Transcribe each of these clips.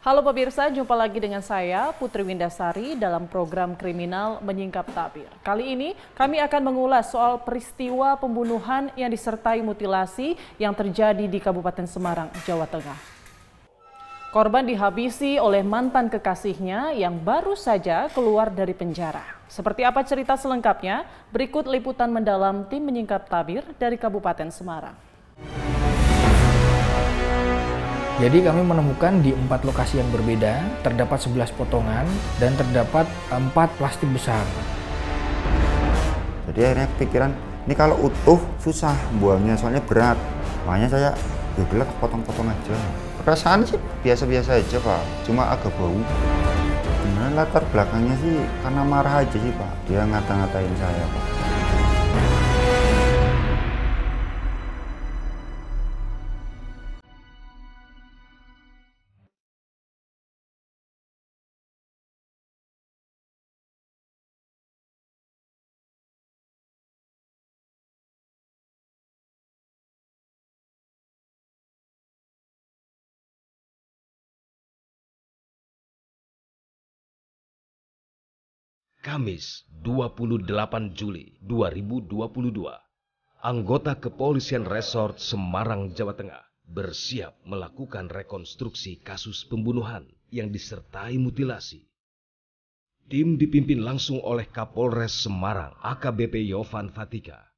Halo pemirsa, jumpa lagi dengan saya Putri Windasari dalam program Kriminal Menyingkap Tabir. Kali ini kami akan mengulas soal peristiwa pembunuhan yang disertai mutilasi yang terjadi di Kabupaten Semarang, Jawa Tengah. Korban dihabisi oleh mantan kekasihnya yang baru saja keluar dari penjara. Seperti apa cerita selengkapnya? Berikut liputan mendalam tim Menyingkap Tabir dari Kabupaten Semarang. Jadi kami menemukan di 4 lokasi yang berbeda, terdapat 11 potongan dan terdapat 4 plastik besar. Jadi akhirnya kepikiran, ini kalau utuh susah buangnya soalnya berat. Makanya saya yaudah potong-potong aja. Perasaan sih biasa-biasa aja Pak, cuma agak bau. Sebenarnya latar belakangnya sih karena marah aja sih Pak, dia ngata-ngatain saya Pak. Kamis 28 Juli 2022, anggota Kepolisian Resort Semarang, Jawa Tengah bersiap melakukan rekonstruksi kasus pembunuhan yang disertai mutilasi. Tim dipimpin langsung oleh Kapolres Semarang AKBP Yovan Fatika.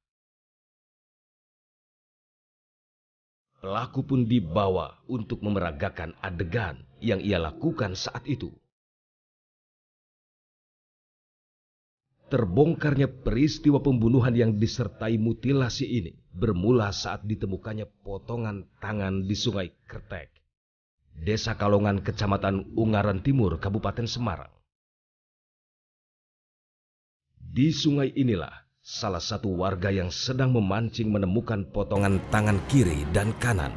Pelaku pun dibawa untuk memeragakan adegan yang ia lakukan saat itu. Terbongkarnya peristiwa pembunuhan yang disertai mutilasi ini bermula saat ditemukannya potongan tangan di Sungai Kretek, Desa Kalongan, Kecamatan Ungaran Timur, Kabupaten Semarang. Di sungai inilah salah satu warga yang sedang memancing menemukan potongan tangan kiri dan kanan.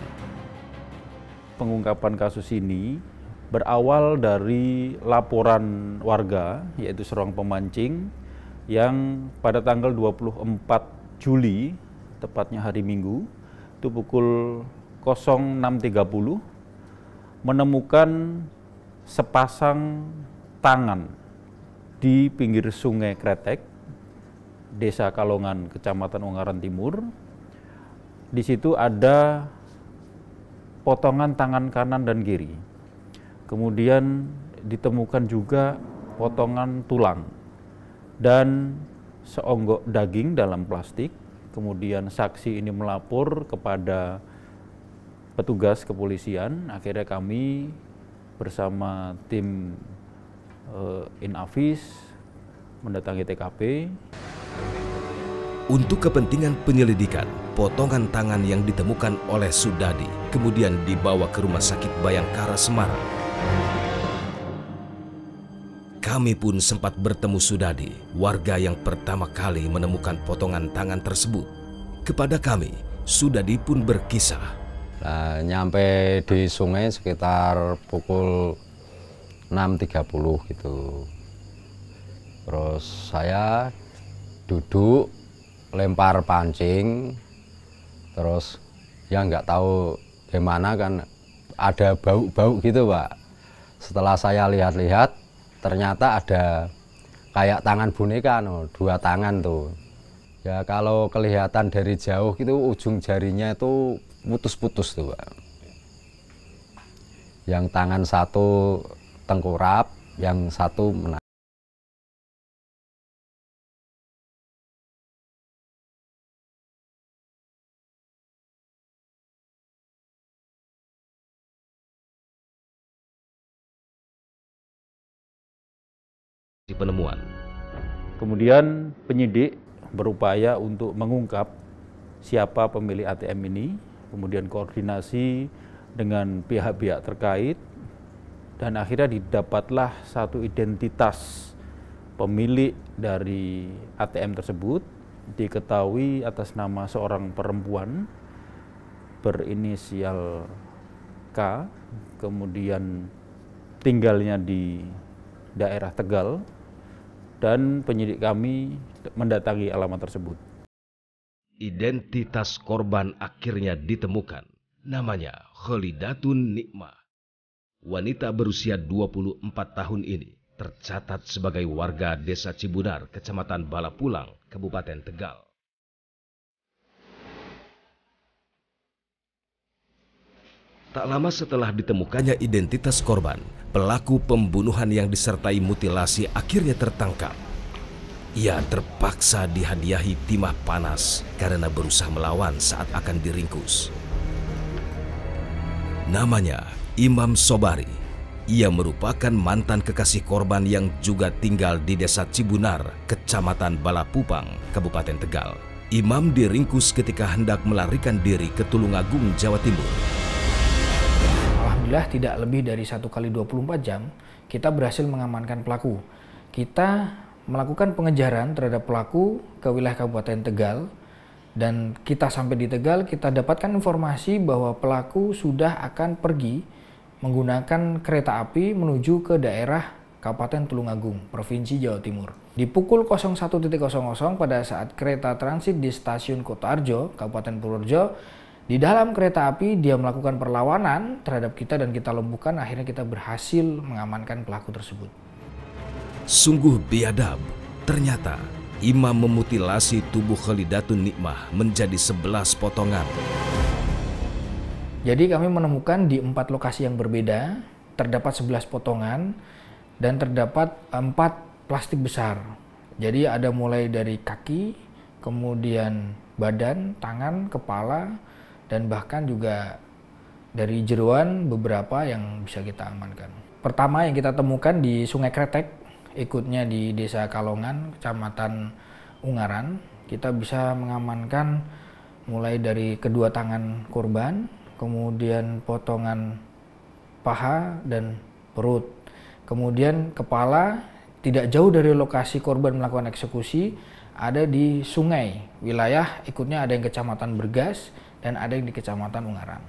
Pengungkapan kasus ini berawal dari laporan warga, yaitu seorang pemancing yang pada tanggal 24 Juli, tepatnya hari Minggu, itu pukul 06.30, menemukan sepasang tangan di pinggir Sungai Kretek, Desa Kalongan, Kecamatan Ungaran Timur. Di situ ada potongan tangan kanan dan kiri. Kemudian ditemukan juga potongan tulang dan seonggok daging dalam plastik. Kemudian saksi ini melapor kepada petugas kepolisian. Akhirnya kami bersama tim Inavis mendatangi TKP. Untuk kepentingan penyelidikan, potongan tangan yang ditemukan oleh Sudadi kemudian dibawa ke Rumah Sakit Bayangkara Semarang. Kami pun sempat bertemu Sudadi, warga yang pertama kali menemukan potongan tangan tersebut. Kepada kami, Sudadi pun berkisah. Nah, nyampe di sungai sekitar pukul 6.30 gitu. Terus saya duduk, lempar pancing, terus ya nggak tahu gimana kan ada bau-bau gitu Pak. Setelah saya lihat-lihat, ternyata ada kayak tangan boneka, no, 2 tangan tuh. Ya kalau kelihatan dari jauh itu ujung jarinya itu putus-putus tuh Pak. Yang tangan satu tengkurap, yang satu menang. Penemuan. Kemudian penyidik berupaya untuk mengungkap siapa pemilik ATM ini, kemudian koordinasi dengan pihak-pihak terkait, dan akhirnya didapatlah satu identitas pemilik dari ATM tersebut, diketahui atas nama seorang perempuan berinisial K, kemudian tinggalnya di daerah Tegal, dan penyidik kami mendatangi alamat tersebut. Identitas korban akhirnya ditemukan. Namanya Kholidatun Nikmah. Wanita berusia 24 tahun ini tercatat sebagai warga Desa Cibunar, Kecamatan Balapulang, Kabupaten Tegal. Tak lama setelah ditemukannya identitas korban, pelaku pembunuhan yang disertai mutilasi akhirnya tertangkap. Ia terpaksa dihadiahi timah panas karena berusaha melawan saat akan diringkus. Namanya Imam Sobari. Ia merupakan mantan kekasih korban yang juga tinggal di Desa Cibunar, Kecamatan Balapupang, Kabupaten Tegal. Imam diringkus ketika hendak melarikan diri ke Tulungagung, Jawa Timur. Alhamdulillah tidak lebih dari 1 kali 24 jam kita berhasil mengamankan pelaku. Kita melakukan pengejaran terhadap pelaku ke wilayah Kabupaten Tegal, dan kita sampai di Tegal kita dapatkan informasi bahwa pelaku sudah akan pergi menggunakan kereta api menuju ke daerah Kabupaten Tulungagung, Provinsi Jawa Timur. Di pukul 01.00 pada saat kereta transit di stasiun Kotarjo, Kabupaten Purworejo, di dalam kereta api dia melakukan perlawanan terhadap kita dan kita lumpuhkan. Akhirnya kita berhasil mengamankan pelaku tersebut. Sungguh biadab, ternyata Imam memutilasi tubuh Khalidatun Nikmah menjadi 11 potongan. Jadi kami menemukan di 4 lokasi yang berbeda, terdapat 11 potongan dan terdapat 4 plastik besar. Jadi ada mulai dari kaki, kemudian badan, tangan, kepala, dan bahkan juga dari jeroan beberapa yang bisa kita amankan. Pertama yang kita temukan di Sungai Kretek, ikutnya di Desa Kalongan, Kecamatan Ungaran. Kita bisa mengamankan mulai dari kedua tangan korban, kemudian potongan paha dan perut, kemudian kepala. Tidak jauh dari lokasi korban melakukan eksekusi, ada di sungai, wilayah ikutnya ada yang Kecamatan Bergas dan ada yang di Kecamatan Ungaran.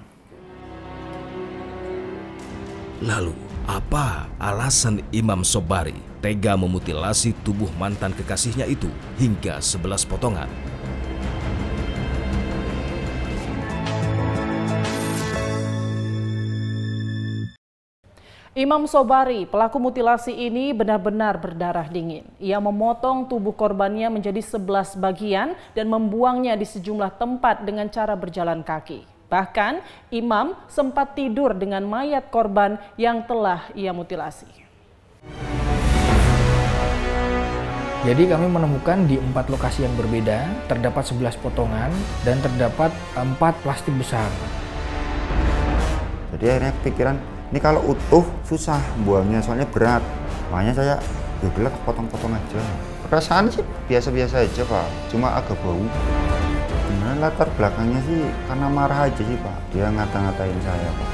Lalu, apa alasan Imam Sobari tega memutilasi tubuh mantan kekasihnya itu hingga 11 potongan? Imam Sobari, pelaku mutilasi ini benar-benar berdarah dingin. Ia memotong tubuh korbannya menjadi 11 bagian dan membuangnya di sejumlah tempat dengan cara berjalan kaki. Bahkan, Imam sempat tidur dengan mayat korban yang telah ia mutilasi. Jadi kami menemukan di 4 lokasi yang berbeda, terdapat 11 potongan dan terdapat 4 plastik besar. Jadi akhirnya kepikiran, ini kalau utuh susah buangnya, soalnya berat. Makanya saya ya udah potong-potong aja. Perasaan sih biasa-biasa aja Pak, cuma agak bau. Sebenarnya latar belakangnya sih karena marah aja sih Pak, dia ngata-ngatain saya Pak.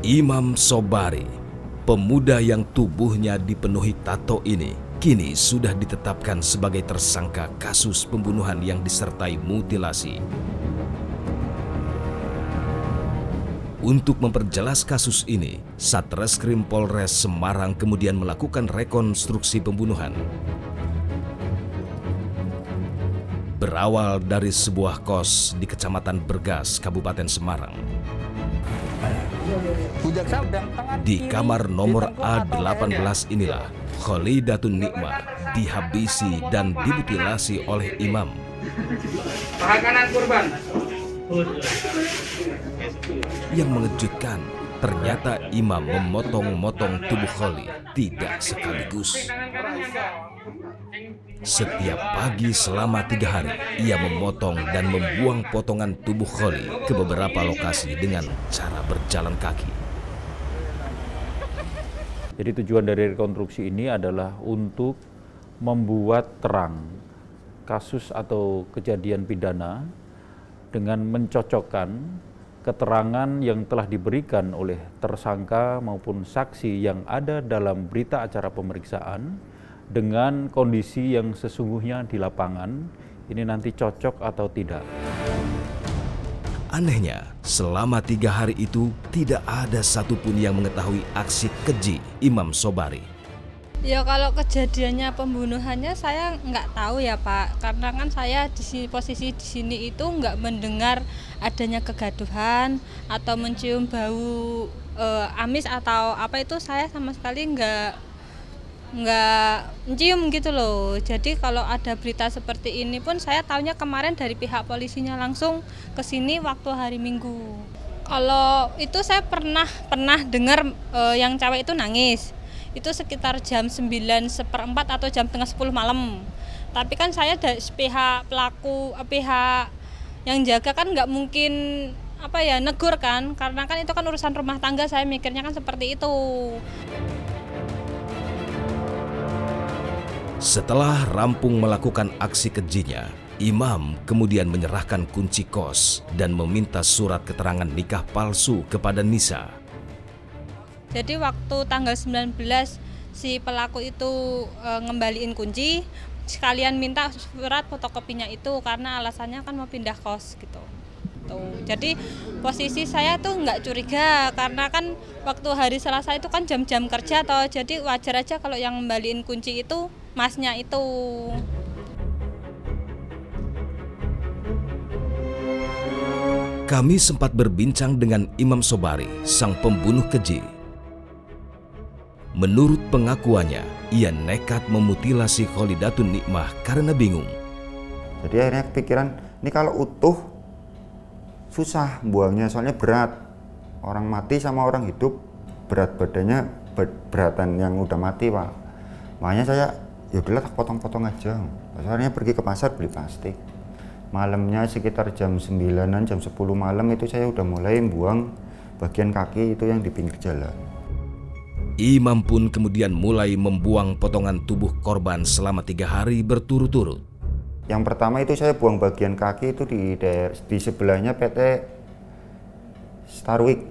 Imam Sobari, pemuda yang tubuhnya dipenuhi tato ini, kini sudah ditetapkan sebagai tersangka kasus pembunuhan yang disertai mutilasi. Untuk memperjelas kasus ini, Satreskrim Polres Semarang kemudian melakukan rekonstruksi pembunuhan. Berawal dari sebuah kos di Kecamatan Bergas, Kabupaten Semarang. Di kamar nomor A18 inilah Khalidatun Nikmah dihabisi dan dimutilasi oleh Imam. Paha kanan korban. Yang mengejutkan, ternyata Imam memotong-motong tubuh Khali tidak sekaligus. Setiap pagi selama 3 hari, ia memotong dan membuang potongan tubuh Khali ke beberapa lokasi dengan cara berjalan kaki. Jadi tujuan dari rekonstruksi ini adalah untuk membuat terang kasus atau kejadian pidana dengan mencocokkan keterangan yang telah diberikan oleh tersangka maupun saksi yang ada dalam berita acara pemeriksaan dengan kondisi yang sesungguhnya di lapangan, ini nanti cocok atau tidak. Anehnya, selama 3 hari itu tidak ada satupun yang mengetahui aksi keji Imam Sobari. Ya kalau kejadiannya pembunuhannya saya nggak tahu ya Pak, karena kan saya posisi di sini itu nggak mendengar adanya kegaduhan atau mencium bau amis atau apa, itu saya sama sekali nggak mencium gitu loh. Jadi kalau ada berita seperti ini pun saya taunya kemarin dari pihak polisinya langsung ke sini waktu hari Minggu. Kalau itu saya pernah dengar yang cewek itu nangis. Itu sekitar jam 9:15 atau jam tengah 10 malam. Tapi kan saya dari pihak pelaku, pihak yang jaga kan nggak mungkin negur kan, karena kan itu kan urusan rumah tangga, saya mikirnya kan seperti itu. Setelah rampung melakukan aksi kejinya, Imam kemudian menyerahkan kunci kos dan meminta surat keterangan nikah palsu kepada Nisa. Jadi waktu tanggal 19 si pelaku itu ngembaliin kunci, sekalian minta surat fotokopinya itu karena alasannya kan mau pindah kos gitu. Jadi posisi saya tuh nggak curiga karena kan waktu hari Selasa itu kan jam-jam kerja jadi wajar aja kalau yang ngembaliin kunci itu masnya itu. Kami sempat berbincang dengan Imam Sobari, sang pembunuh keji. Menurut pengakuannya, ia nekat memutilasi Kholidatun Nikmah karena bingung. Jadi akhirnya kepikiran, ini kalau utuh susah buangnya, soalnya berat. Orang mati sama orang hidup, berat badannya beratan yang udah mati Pak. Makanya saya, ya udahlah potong-potong aja. Akhirnya pergi ke pasar beli plastik. Malamnya sekitar jam 9-an, jam 10 malam itu saya udah mulai buang bagian kaki itu yang di pinggir jalan. Imam pun kemudian mulai membuang potongan tubuh korban selama 3 hari berturut-turut. Yang pertama itu saya buang bagian kaki itu di sebelahnya PT Starwik.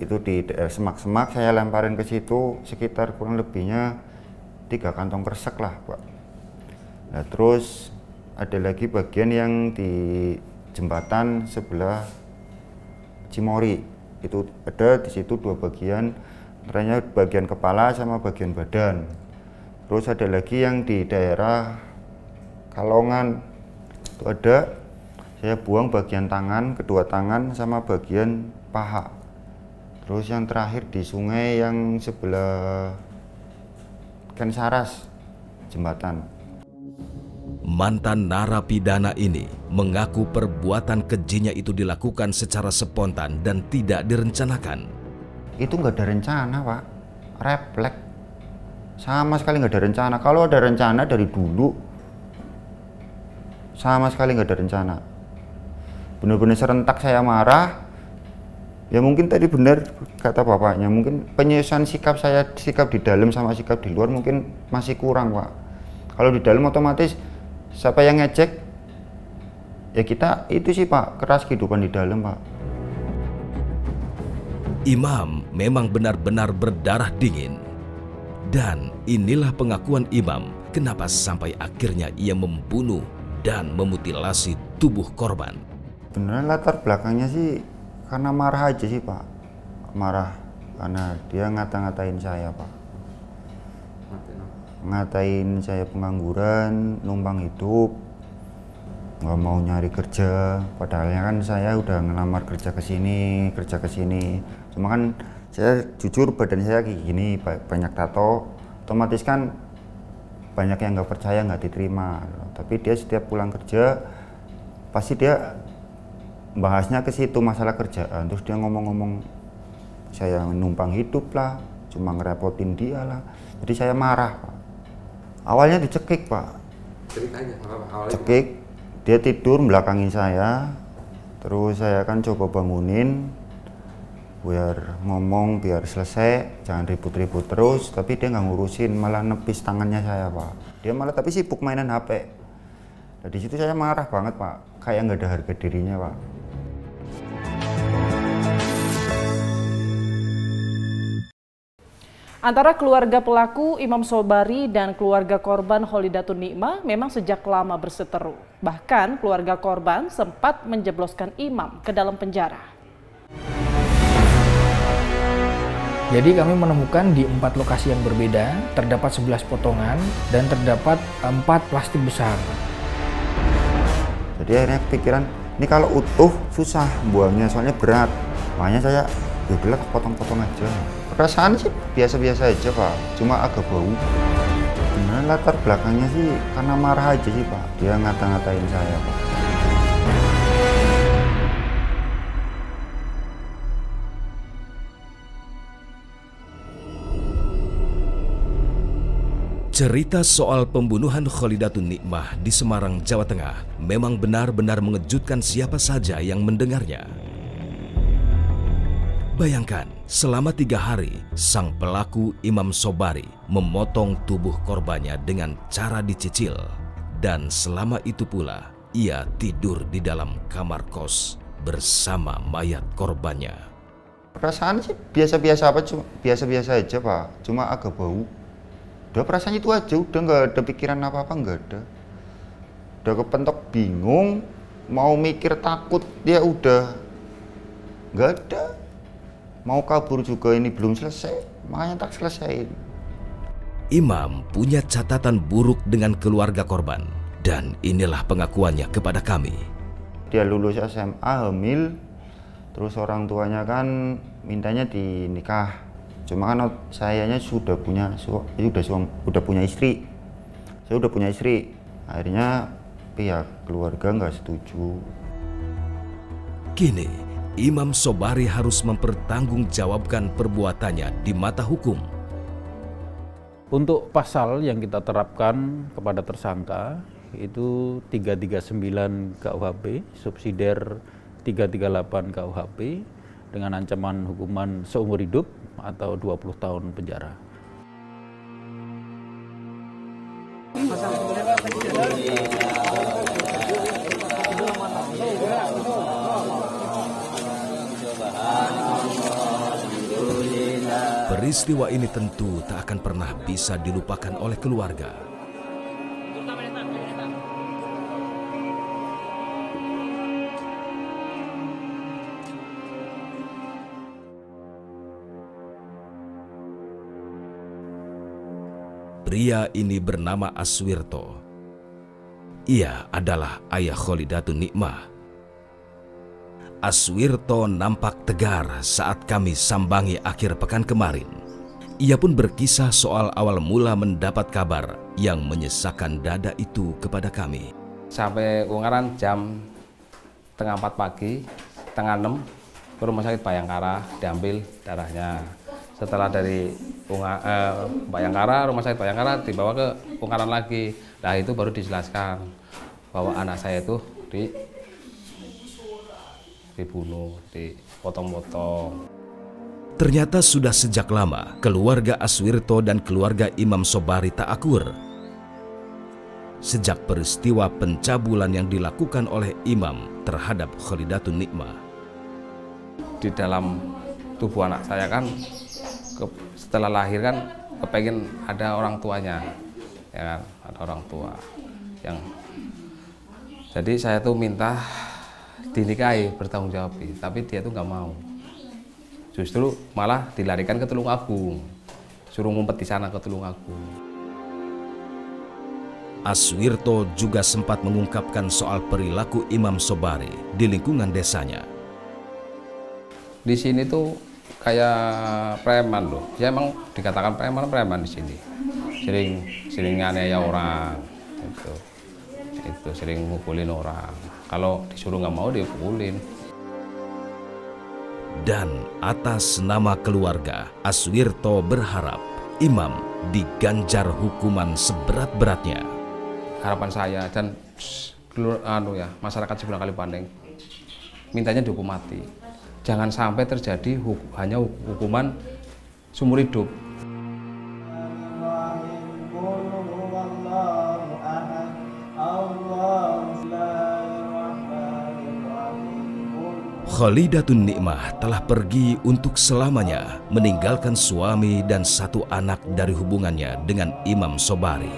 Itu di daerah semak-semak, saya lemparin ke situ sekitar kurang lebihnya 3 kantong kresek lah Pak. Nah terus ada lagi bagian yang di jembatan sebelah Cimori. Itu ada di situ 2 bagian. Ternyata bagian kepala sama bagian badan. Terus ada lagi yang di daerah Kalongan. Itu ada, saya buang bagian tangan, kedua tangan sama bagian paha. Terus yang terakhir di sungai yang sebelah Kensaras, jembatan. Mantan narapidana ini mengaku perbuatan kejinya itu dilakukan secara spontan dan tidak direncanakan. Itu nggak ada rencana Pak, refleks, sama sekali nggak ada rencana. Kalau ada rencana dari dulu, sama sekali nggak ada rencana. Benar-benar serentak saya marah. Ya mungkin tadi benar kata bapaknya, mungkin penyesuaian sikap saya, sikap di dalam sama sikap di luar mungkin masih kurang Pak. Kalau di dalam otomatis siapa yang ngecek, ya kita itu sih Pak, keras kehidupan di dalam Pak. Imam memang benar-benar berdarah dingin. Dan inilah pengakuan Imam kenapa sampai akhirnya ia membunuh dan memutilasi tubuh korban. Beneran latar belakangnya sih karena marah aja sih Pak. Marah karena dia ngata-ngatain saya Pak. Ngatain saya pengangguran, numpang hidup, nggak mau nyari kerja. Padahalnya kan saya udah ngelamar kerja ke sini. Cuma kan saya jujur badan saya kayak gini, banyak tato, otomatis kan banyak yang nggak percaya, nggak diterima. Tapi dia setiap pulang kerja pasti dia bahasnya ke situ masalah kerjaan. Terus dia ngomong-ngomong saya numpang hidup lah, cuma ngerepotin dia lah. Jadi saya marah Pak. Awalnya dicekik Pak. Cekik, dia tidur belakangin saya. Terus saya kan coba bangunin biar ngomong, biar selesai, jangan ribut-ribut terus. Tapi dia nggak ngurusin, malah nepis tangannya saya Pak. Dia malah tapi sibuk mainan HP. Nah, di situ saya marah banget Pak, kayak nggak ada harga dirinya Pak. Antara keluarga pelaku Imam Sobari dan keluarga korban Kholidatun Nikmah memang sejak lama berseteru. Bahkan keluarga korban sempat menjebloskan Imam ke dalam penjara. Jadi kami menemukan di 4 lokasi yang berbeda, terdapat 11 potongan dan terdapat 4 plastik besar. Jadi akhirnya kepikiran, ini kalau utuh susah buangnya, soalnya berat. Makanya saya udahlah potong-potong aja. Perasaan sih biasa-biasa aja Pak, cuma agak bau. Sebenarnya latar belakangnya sih karena marah aja sih Pak, dia ngata-ngatain saya Pak. Cerita soal pembunuhan Kholidatun Nikmah di Semarang, Jawa Tengah memang benar-benar mengejutkan siapa saja yang mendengarnya. Bayangkan, selama 3 hari, sang pelaku Imam Sobari memotong tubuh korbannya dengan cara dicicil. Dan selama itu pula, ia tidur di dalam kamar kos bersama mayat korbannya. Perasaan sih biasa-biasa aja Pak, cuma agak bau. Udah perasaan itu aja, udah nggak ada pikiran apa-apa, nggak ada. Udah kepentok bingung, mau mikir takut, dia udah nggak ada. Mau kabur juga ini belum selesai, makanya tak selesaiin. Imam punya catatan buruk dengan keluarga korban, dan inilah pengakuannya kepada kami. Dia lulus SMA, hamil, terus orang tuanya kan mintanya dinikah. Cuma kan sayanya sudah punya istri. Saya udah punya istri. Akhirnya pihak keluarga nggak setuju. Kini Imam Sobari harus mempertanggungjawabkan perbuatannya di mata hukum. Untuk pasal yang kita terapkan kepada tersangka itu 339 KUHP, subsidiar 338 KUHP dengan ancaman hukuman seumur hidup atau 20 tahun penjara. Peristiwa ini tentu tak akan pernah bisa dilupakan oleh keluarga. Pria ini bernama Aswirto. Ia adalah ayah Kholidatun Nikmah. Aswirto nampak tegar saat kami sambangi akhir pekan kemarin. Ia pun berkisah soal awal mula mendapat kabar yang menyesakkan dada itu kepada kami. Sampai Ungaran jam setengah 4 pagi, setengah 6 ke rumah sakit Bayangkara, diambil darahnya. Setelah dari Bayangkara, rumah sakit Bayangkara dibawa ke Ungaran lagi. Nah itu baru dijelaskan bahwa anak saya itu dibunuh, dipotong-potong. Ternyata sudah sejak lama keluarga Aswirto dan keluarga Imam Sobari tak akur. Sejak peristiwa pencabulan yang dilakukan oleh Imam terhadap Kholidatun Nikmah. Di dalam tubuh anak saya kan setelah lahir kan kepengen ada orang tuanya, ya kan, ada orang tua yang. Jadi saya tuh minta dinikahi, bertanggung jawab, tapi dia tuh nggak mau. Justru malah dilarikan ke Tulungagung, suruh ngumpet di sana ke Tulungagung. Aswirto juga sempat mengungkapkan soal perilaku Imam Sobari di lingkungan desanya. Di sini tuh kayak preman loh, ya emang dikatakan preman di sini. Sering nganiaya orang, itu sering ngukulin orang. Kalau disuruh nggak mau dia pukulin. Dan atas nama keluarga, Aswirto berharap Imam diganjar hukuman seberat-beratnya. Harapan saya dan masyarakat sebelah Kalipandeng mintanya dihukum mati. Jangan sampai terjadi hanya hukuman seumur hidup. Khalidatun Nikmah telah pergi untuk selamanya, meninggalkan suami dan 1 anak dari hubungannya dengan Imam Sobari.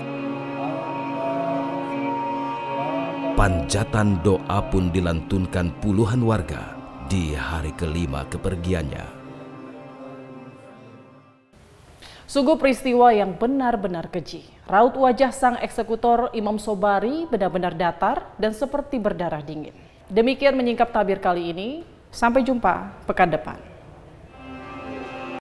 Panjatan doa pun dilantunkan puluhan warga di hari kelima kepergiannya. Sungguh peristiwa yang benar-benar keji. Raut wajah sang eksekutor Imam Sobari benar-benar datar dan seperti berdarah dingin. Demikian menyingkap tabir kali ini. Sampai jumpa pekan depan.